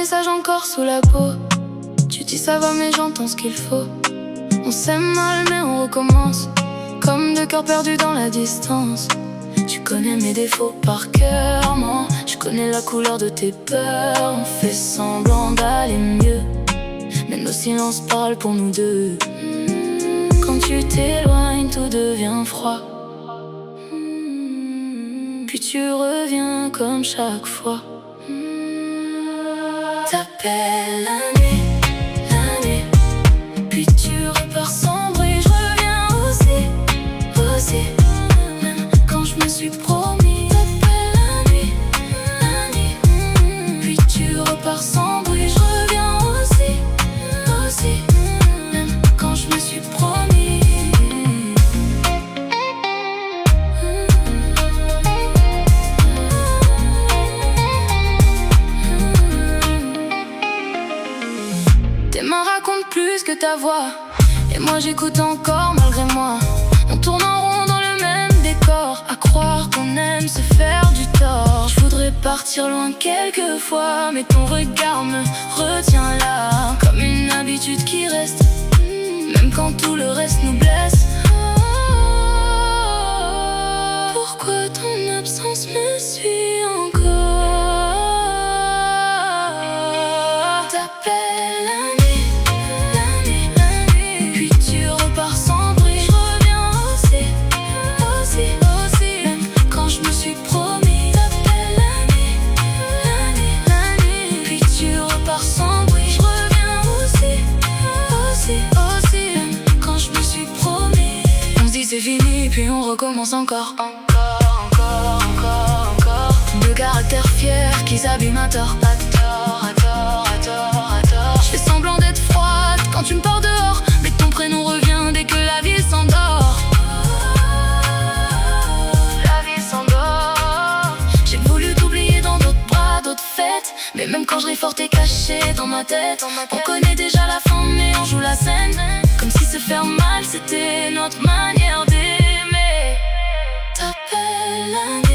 message encore sous la peau. Tu dis ça va mais j'entends ce qu'il faut. On s'aime mal mais on recommence, comme deux cœurs perdus dans la distance. Tu connais mes défauts par cœur, moi je connais la couleur de tes peurs. On fait semblant d'aller mieux, mais nos silences parlent pour nous deux. Quand tu t'éloignes, tout devient froid. Puis tu reviens comme chaque fois. T'appelles la nuit, puis tu repars sans bruit. Je reviens aussi, même quand je me suis promis. T'appelles la nuit, puis tu repars sans bruit. Je reviens aussi, même quand je me suis promis. Tes mains racontent plus que ta voix, et moi j'écoute encore malgré moi. On tourne en rond dans le même décor, à croire qu'on aime se faire du tort. Je voudrais partir loin quelquefois, mais ton regard me retient là, comme une habitude qui reste, même quand tout le reste nous blesse. Pourquoi ton absence me suit encore? T'appelles la nuit, puis tu repars sans bruit. Je reviens aussi, même quand je me suis promis. T'appelles la nuit, puis tu repars sans bruit. Je reviens aussi, même quand je me suis promis. On se dit c'est fini, puis on recommence encore. Deux caractères fiers qui s'abîment à tort. Je fais semblant d'être froide quand tu me pars dehors, mais ton prénom revient dès que la ville s'endort. La ville s'endort. J'ai voulu t'oublier dans d'autres bras, d'autres fêtes, mais même quand je ris fort t'es caché dans ma tête. On connaît déjà la fin mais on joue la scène, comme si se faire mal c'était notre manière d'aimer. T'appelles la nuit.